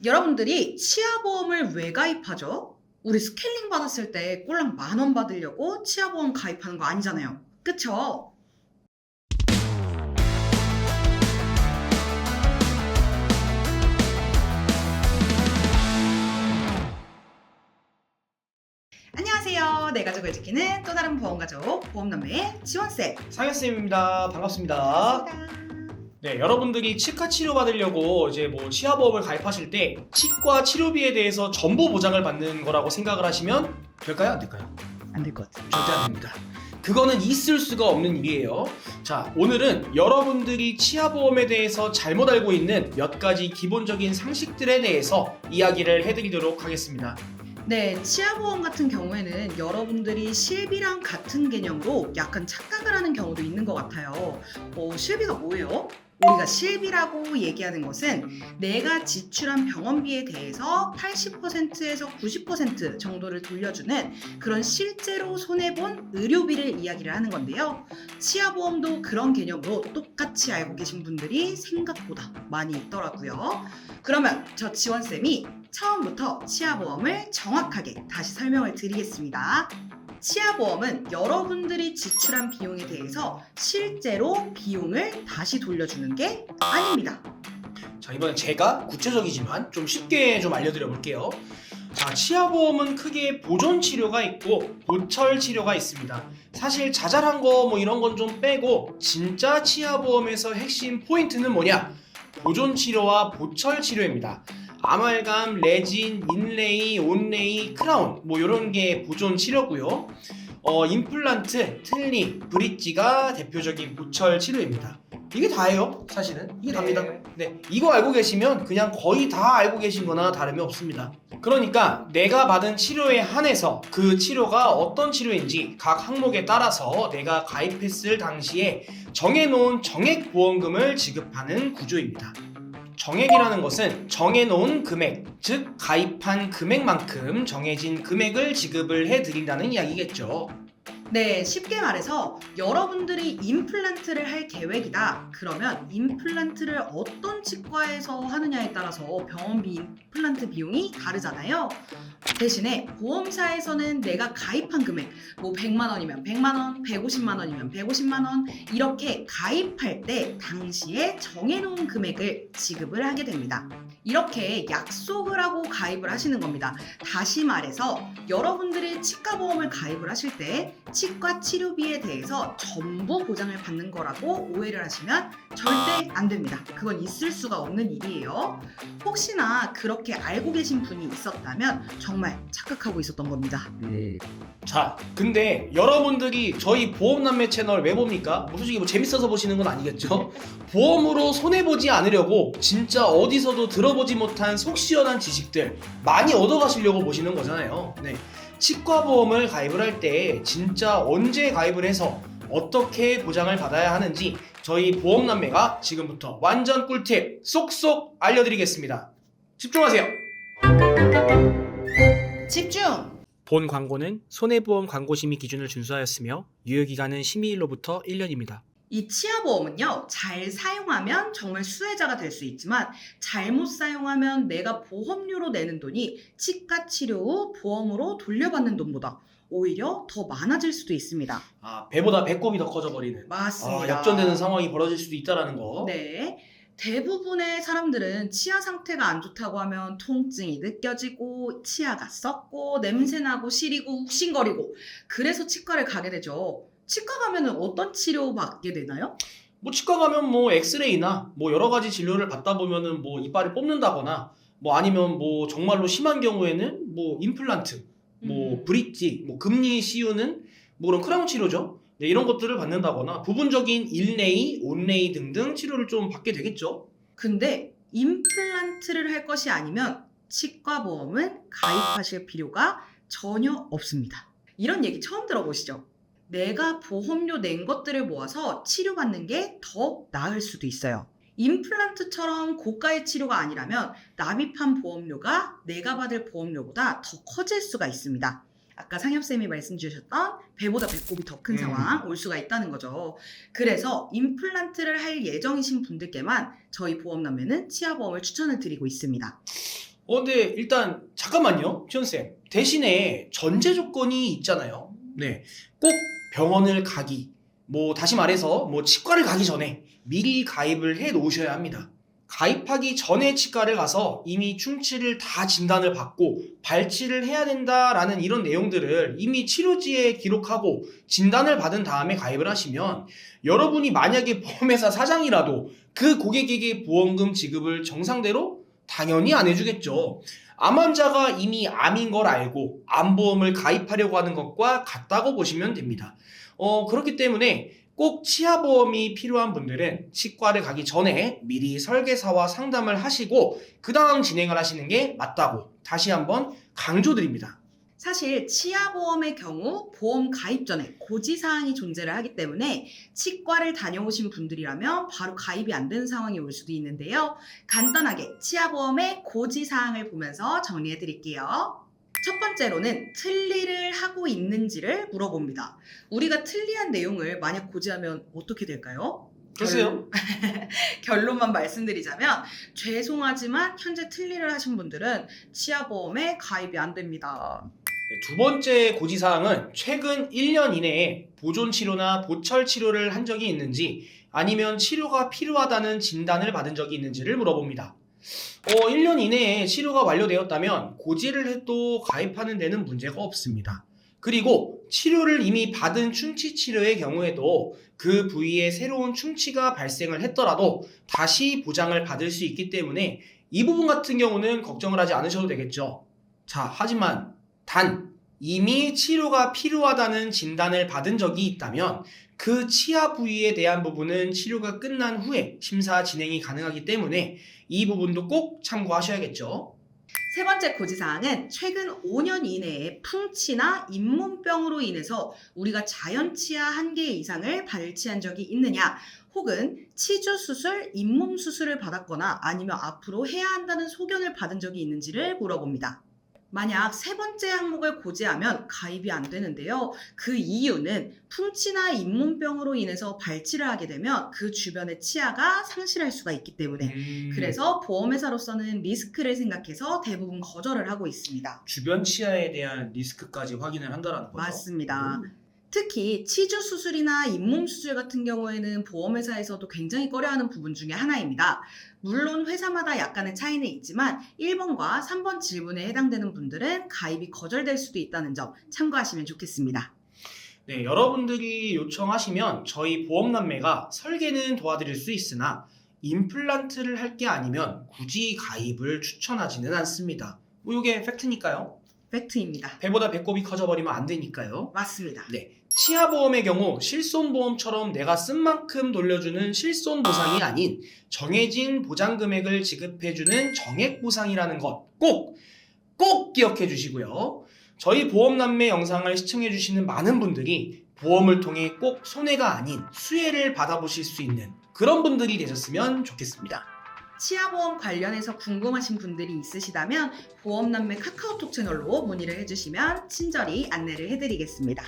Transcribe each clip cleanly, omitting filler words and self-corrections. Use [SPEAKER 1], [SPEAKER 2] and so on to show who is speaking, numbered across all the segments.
[SPEAKER 1] 여러분들이 치아보험을 왜 가입하죠? 우리 스케일링 받았을 때 꼴랑 10,000원 받으려고 치아보험 가입하는 거 아니잖아요. 그쵸? 안녕하세요. 내 가족을 지키는 또 다른 보험가족 보험남매의 지원쌤.
[SPEAKER 2] 상현쌤입니다. 반갑습니다.
[SPEAKER 1] 반갑습니다.
[SPEAKER 2] 네, 여러분들이 치과 치료 받으려고 이제 치아보험을 가입하실 때 치과 치료비에 대해서 전부 보장을 받는 거라고 생각을 하시면 될까요? 안 될까요?
[SPEAKER 1] 안 될 것 같아요.
[SPEAKER 2] 절대 안 됩니다. 그거는 있을 수가 없는 일이에요. 자, 오늘은 여러분들이 치아보험에 대해서 잘못 알고 있는 몇 가지 기본적인 상식들에 대해서 이야기를 해드리도록 하겠습니다.
[SPEAKER 1] 네, 치아보험 같은 경우에는 여러분들이 실비랑 같은 개념으로 약간 착각을 하는 경우도 있는 것 같아요. 실비가 뭐예요? 우리가 실비라고 얘기하는 것은 내가 지출한 병원비에 대해서 80%에서 90% 정도를 돌려주는 그런 실제로 손해본 의료비를 이야기를 하는 건데요. 치아보험도 그런 개념으로 똑같이 알고 계신 분들이 생각보다 많이 있더라고요. 그러면 저 지원쌤이 처음부터 치아보험을 정확하게 다시 설명을 드리겠습니다. 치아보험은 여러분들이 지출한 비용에 대해서 실제로 비용을 다시 돌려주는 게 아닙니다.
[SPEAKER 2] 자, 이번엔 제가 구체적이지만 좀 쉽게 좀 알려드려 볼게요. 자, 치아보험은 크게 보존 치료가 있고 보철 치료가 있습니다. 사실 자잘한 거 이런 건 좀 빼고 진짜 치아보험에서 핵심 포인트는 뭐냐? 보존 치료와 보철 치료입니다. 아말감, 레진, 인레이, 온레이, 크라운 이런 게 보존 치료고요. 임플란트, 틀니, 브릿지가 대표적인 보철 치료입니다. 이게 다예요. 사실은 이게 답니다. 네, 이거 알고 계시면 그냥 거의 다 알고 계신 거나 다름이 없습니다. 그러니까 내가 받은 치료에 한해서 그 치료가 어떤 치료인지 각 항목에 따라서 내가 가입했을 당시에 정해놓은 정액 보험금을 지급하는 구조입니다. 정액이라는 것은 정해놓은 금액, 즉 가입한 금액만큼 정해진 금액을 지급을 해드린다는 이야기겠죠.
[SPEAKER 1] 네, 쉽게 말해서 여러분들이 임플란트를 할 계획이다. 그러면 임플란트를 어떤 치과에서 하느냐에 따라서 병원비 임플란트 비용이 다르잖아요. 대신에 보험사에서는 내가 가입한 금액, 100만 원이면 100만 원, 150만 원이면 150만 원 이렇게 가입할 때 당시에 정해놓은 금액을 지급을 하게 됩니다. 이렇게 약속을 하고 가입을 하시는 겁니다. 다시 말해서 여러분들이 치과보험을 가입을 하실 때 치과 치료비에 대해서 전부 보장을 받는 거라고 오해를 하시면 절대 안 됩니다. 그건 있을 수가 없는 일이에요. 혹시나 그렇게 알고 계신 분이 있었다면 정말 착각하고 있었던 겁니다.
[SPEAKER 2] 자, 근데 여러분들이 저희 보험남매 채널 왜 봅니까? 솔직히 재밌어서 보시는 건 아니겠죠? 보험으로 손해보지 않으려고 진짜 어디서도 들어보지 못한 속 시원한 지식들 많이 얻어가시려고 보시는 거잖아요. 네. 치과보험을 가입을 할 때 진짜 언제 가입을 해서 어떻게 보장을 받아야 하는지 저희 보험남매가 지금부터 완전 꿀팁 쏙쏙 알려드리겠습니다. 집중하세요.
[SPEAKER 1] 집중!
[SPEAKER 2] 본 광고는 손해보험 광고심의 기준을 준수하였으며 유효기간은 심의일로부터 1년입니다.
[SPEAKER 1] 이 치아보험은요, 잘 사용하면 정말 수혜자가 될 수 있지만 잘못 사용하면 내가 보험료로 내는 돈이 치과 치료 후 보험으로 돌려받는 돈보다 오히려 더 많아질 수도 있습니다.
[SPEAKER 2] 배보다 배꼽이 더 커져버리는
[SPEAKER 1] 맞습니다.
[SPEAKER 2] 역전되는 상황이 벌어질 수도 있다는 거.
[SPEAKER 1] 네. 대부분의 사람들은 치아 상태가 안 좋다고 하면 통증이 느껴지고 치아가 썩고 냄새나고 시리고 욱신거리고 그래서 치과를 가게 되죠. 치과 가면은 어떤 치료 받게 되나요?
[SPEAKER 2] 치과 가면 엑스레이나 여러 가지 진료를 받다 보면은 이빨을 뽑는다거나 아니면 정말로 심한 경우에는 임플란트, 브릿지, 금리 씌우는 그런 크라운 치료죠. 네, 이런 것들을 받는다거나 부분적인 인레이, 온레이 등등 치료를 좀 받게 되겠죠.
[SPEAKER 1] 근데 임플란트를 할 것이 아니면 치과 보험은 가입하실 필요가 전혀 없습니다. 이런 얘기 처음 들어보시죠? 내가 보험료 낸 것들을 모아서 치료받는 게 더 나을 수도 있어요. 임플란트처럼 고가의 치료가 아니라면 납입한 보험료가 내가 받을 보험료보다 더 커질 수가 있습니다. 아까 상엽쌤이 말씀 주셨던 배보다 배꼽이 더 큰 상황 올 수가 있다는 거죠. 그래서 임플란트를 할 예정이신 분들께만 저희 보험남매는 치아보험을 추천을 드리고 있습니다.
[SPEAKER 2] 근데 일단 잠깐만요, 지원쌤. 대신에 전제 조건이 있잖아요. 네, 꼭 병원을 가기, 뭐 다시 말해서 뭐 치과를 가기 전에 미리 가입을 해 놓으셔야 합니다. 가입하기 전에 치과를 가서 이미 충치를 다 진단을 받고 발치를 해야 된다라는 이런 내용들을 이미 치료지에 기록하고 진단을 받은 다음에 가입을 하시면 여러분이 만약에 보험회사 사장이라도 그 고객에게 보험금 지급을 정상대로 당연히 안 해주겠죠. 암 환자가 이미 암인 걸 알고 암보험을 가입하려고 하는 것과 같다고 보시면 됩니다. 그렇기 때문에 꼭 치아보험이 필요한 분들은 치과를 가기 전에 미리 설계사와 상담을 하시고 그 다음 진행을 하시는 게 맞다고 다시 한번 강조드립니다.
[SPEAKER 1] 사실 치아보험의 경우 보험 가입 전에 고지사항이 존재를 하기 때문에 치과를 다녀오신 분들이라면 바로 가입이 안 되는 상황이 올 수도 있는데요. 간단하게 치아보험의 고지사항을 보면서 정리해 드릴게요. 첫 번째로는 틀니를 하고 있는지를 물어봅니다. 우리가 틀니한 내용을 만약 고지하면 어떻게 될까요?
[SPEAKER 2] 글쎄요.
[SPEAKER 1] 결론만 말씀드리자면 죄송하지만 현재 틀니를 하신 분들은 치아보험에 가입이 안 됩니다.
[SPEAKER 2] 두 번째 고지사항은 최근 1년 이내에 보존치료나 보철치료를 한 적이 있는지 아니면 치료가 필요하다는 진단을 받은 적이 있는지를 물어봅니다. 1년 이내에 치료가 완료되었다면 고지를 해도 가입하는 데는 문제가 없습니다. 그리고 치료를 이미 받은 충치 치료의 경우에도 그 부위에 새로운 충치가 발생을 했더라도 다시 보장을 받을 수 있기 때문에 이 부분 같은 경우는 걱정을 하지 않으셔도 되겠죠. 자, 하지만 단 이미 치료가 필요하다는 진단을 받은 적이 있다면 그 치아 부위에 대한 부분은 치료가 끝난 후에 심사 진행이 가능하기 때문에 이 부분도 꼭 참고하셔야겠죠.
[SPEAKER 1] 세 번째 고지사항은 최근 5년 이내에 풍치나 잇몸병으로 인해서 우리가 자연치아 1개 이상을 발치한 적이 있느냐, 혹은 치주수술, 잇몸수술을 받았거나 아니면 앞으로 해야 한다는 소견을 받은 적이 있는지를 물어봅니다. 만약 세 번째 항목을 고지하면 가입이 안 되는데요. 그 이유는 풍치나 잇몸병으로 인해서 발치를 하게 되면 그 주변의 치아가 상실할 수가 있기 때문에 그래서 보험회사로서는 리스크를 생각해서 대부분 거절을 하고 있습니다.
[SPEAKER 2] 주변 치아에 대한 리스크까지 확인을 한다는 거죠.
[SPEAKER 1] 맞습니다. 특히 치주 수술이나 잇몸 수술 같은 경우에는 보험회사에서도 굉장히 꺼려하는 부분 중에 하나입니다. 물론 회사마다 약간의 차이는 있지만 1번과 3번 질문에 해당되는 분들은 가입이 거절될 수도 있다는 점 참고하시면 좋겠습니다.
[SPEAKER 2] 네, 여러분들이 요청하시면 저희 보험남매가 설계는 도와드릴 수 있으나 임플란트를 할 게 아니면 굳이 가입을 추천하지는 않습니다. 뭐 이게 팩트니까요.
[SPEAKER 1] 팩트입니다.
[SPEAKER 2] 배보다 배꼽이 커져버리면 안 되니까요.
[SPEAKER 1] 맞습니다.
[SPEAKER 2] 네, 치아보험의 경우 실손보험처럼 내가 쓴 만큼 돌려주는 실손보상이 아닌 정해진 보장금액을 지급해주는 정액보상이라는 것 꼭 기억해 주시고요. 저희 보험남매 영상을 시청해주시는 많은 분들이 보험을 통해 꼭 손해가 아닌 수혜를 받아보실 수 있는 그런 분들이 되셨으면 좋겠습니다.
[SPEAKER 1] 치아보험 관련해서 궁금하신 분들이 있으시다면 보험남매 카카오톡 채널로 문의를 해주시면 친절히 안내를 해드리겠습니다.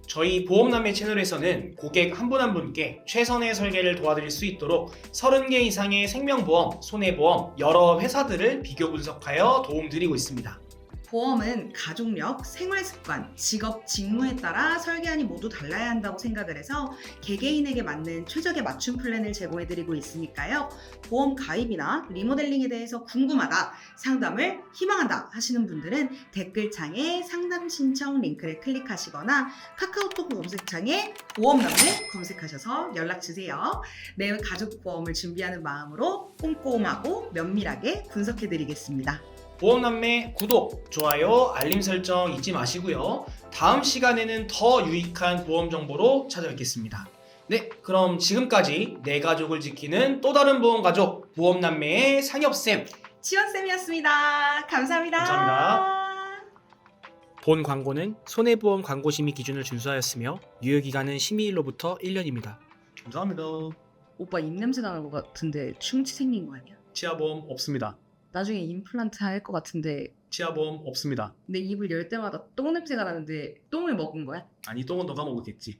[SPEAKER 2] 저희 보험남매 채널에서는 고객 한 분 한 분께 최선의 설계를 도와드릴 수 있도록 30개 이상의 생명보험, 손해보험, 여러 회사들을 비교 분석하여 도움드리고 있습니다.
[SPEAKER 1] 보험은 가족력, 생활습관, 직업, 직무에 따라 설계안이 모두 달라야 한다고 생각을 해서 개개인에게 맞는 최적의 맞춤 플랜을 제공해드리고 있으니까요. 보험 가입이나 리모델링에 대해서 궁금하다, 상담을 희망한다 하시는 분들은 댓글창에 상담 신청 링크를 클릭하시거나 카카오톡 검색창에 보험남을 검색하셔서 연락주세요. 내 가족 보험을 준비하는 마음으로 꼼꼼하고 면밀하게 분석해드리겠습니다.
[SPEAKER 2] 보험남매 구독, 좋아요, 알림 설정 잊지 마시고요. 다음 시간에는 더 유익한 보험 정보로 찾아뵙겠습니다. 네, 그럼 지금까지 내 가족을 지키는 또 다른 보험 가족, 보험남매의 상엽쌤,
[SPEAKER 1] 지원쌤이었습니다. 감사합니다.
[SPEAKER 2] 감사합니다. 본 광고는 손해보험 광고심의 기준을 준수하였으며 유효기간은 심의일로부터 1년입니다. 감사합니다.
[SPEAKER 1] 오빠 입냄새 나는 것 같은데 충치 생긴 거 아니야?
[SPEAKER 2] 치아보험 없습니다.
[SPEAKER 1] 나중에 임플란트 할 것 같은데
[SPEAKER 2] 치아보험 없습니다.
[SPEAKER 1] 내 입을 열 때마다 똥 냄새가 나는데 똥을 먹은 거야?
[SPEAKER 2] 아니, 똥은 너가 먹었겠지.